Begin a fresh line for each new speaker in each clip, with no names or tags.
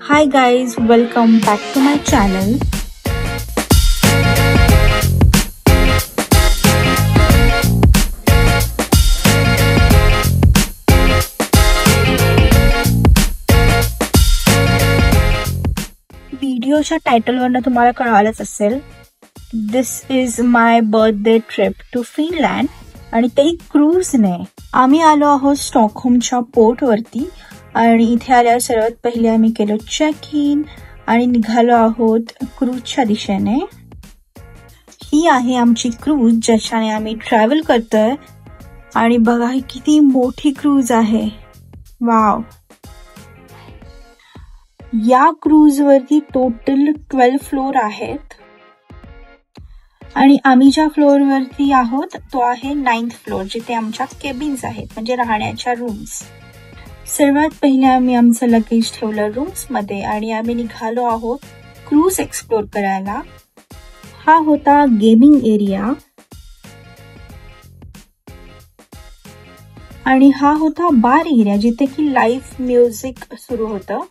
Hi guys, welcome back to my channel. व्हिडिओच्या टायटलवरून तुम्हाला कळालंच असेल. This is my birthday trip to Finland आणि तेही क्रूजने. आम्ही आलो आहोत स्टॉकहोमच्या पोर्टवरती आणि इथे आल्यावर सर्वात पहिले आम्ही केलं चेक इन आणि निघालो आहोत क्रूजच्या दिशेने. ही आहे आमची क्रूज ज्याच्याने आम्ही ट्रॅव्हल करतोय आणि बघा ही किती मोठी क्रूज आहे. वाव. या क्रूज वरती टोटल 12 फ्लोर आहेत आणि आम्ही ज्या फ्लोर वरती आहोत तो आहे 9th फ्लोर, जिथे आमच्या केबिन्स आहेत म्हणजे राहण्याच्या रूम्स. सर्वात पहिले आम्ही आमचं लगेज ठेवलं रूम्स मध्ये आणि आम्ही निघालो आहोत क्रूज एक्सप्लोर करायला. हा होता गेमिंग एरिया आणि हा होता बार एरिया जिथे की लाईव्ह म्युझिक सुरू होतं.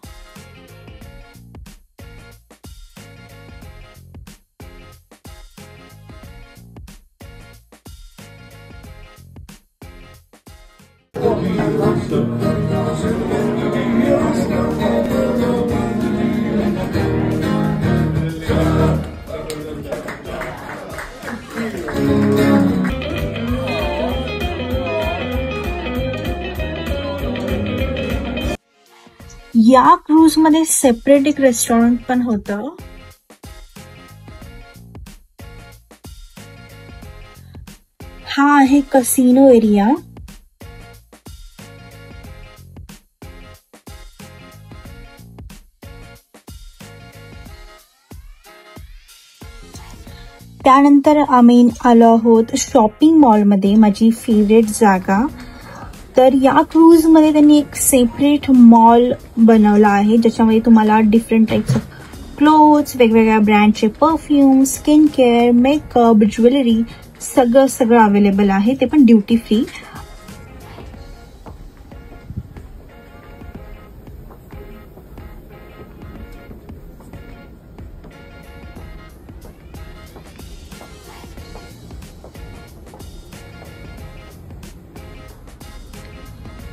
या क्रूज मध्ये सेपरेट एक रेस्टॉरंट पण होतं. हा आहे कसिनो एरिया. त्यानंतर आम्ही आलो आहोत शॉपिंग मॉल मध्ये, माझी फेवरेट जागा. तर या क्रूज मध्ये त्यांनी एक सेपरेट मॉल बनवला आहे ज्याच्यामध्ये तुम्हाला डिफरंट टाइप्स ऑफ क्लोथ्स, वेगवेगळ्या ब्रँडचे perfume, skin care, makeup, jewellery सगळं अवेलेबल आहे, ते पण ड्युटी फ्री.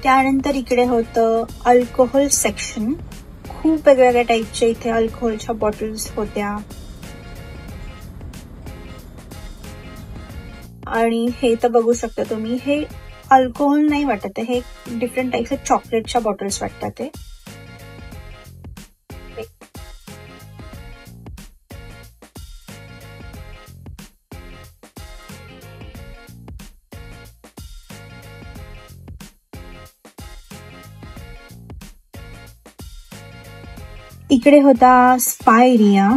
त्यानंतर इकडे होतं अल्कोहोल सेक्शन. खूप वेगवेगळ्या टाईपचे इथे अल्कोहोलच्या बॉटल्स होत्या आणि हे तर बघू शकता तुम्ही, हे अल्कोहोल नाही वाटत, हे डिफरंट टाईपचे चॉकलेटच्या बॉटल्स वाटतात. ते इकडे होता स्पा एरिया.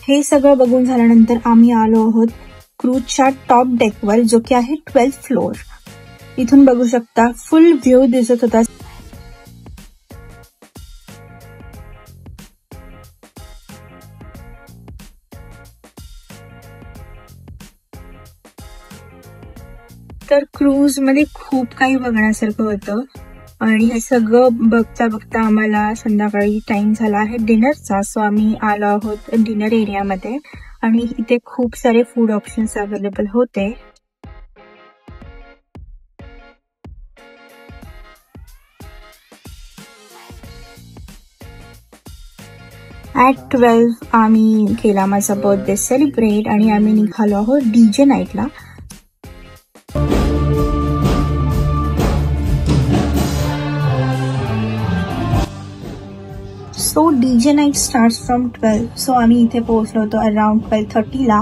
हे सगळं बघून झाल्यानंतर आम्ही आलो आहोत क्रूजच्या टॉप डेकवर, जो की आहे 12th फ्लोर. इथून बघू शकता फुल व्ह्यू दिसत होता. तर क्रूज मध्ये खूप काही बघण्यासारखं होतं आणि हे सगळं बघता बघता आम्हाला संध्याकाळी टाइम झाला आहे डिनरचा. सो आम्ही आलो आहोत डिनर एरियामध्ये आणि इथे खूप सारे फूड ऑप्शन्स अवेलेबल होते. ॲट 12 आम्ही केला माझा बर्थडे सेलिब्रेट आणि आम्ही निघालो आहोत डीजे नाईटला. So DJ night start from 12. So आम्ही इथे पोहोचलो होतो अराउंड 12:30 ला.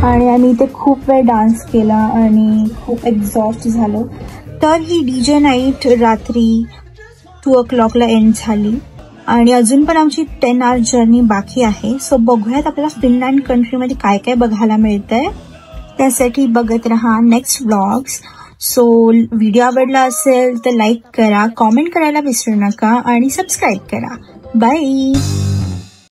आणि आम्ही इथे खूप वेळ डान्स केला आणि खूप एक्झॉस्ट झालो. तर ही डीजे नाईट रात्री 2 o'clock ला एंड झाली. आणि अजून पण आमची 10 आवर जर्नी बाकी आहे. सो बघूयात आपल्याला फिनलँड कंट्रीमध्ये काय काय बघायला मिळतंय. त्यासाठी बघत राहा नेक्स्ट व्लॉग्स. सो व्हिडिओ आवडला असेल तर लाईक करा, कॉमेंट करायला विसरू नका आणि सबस्क्राईब करा. बाय.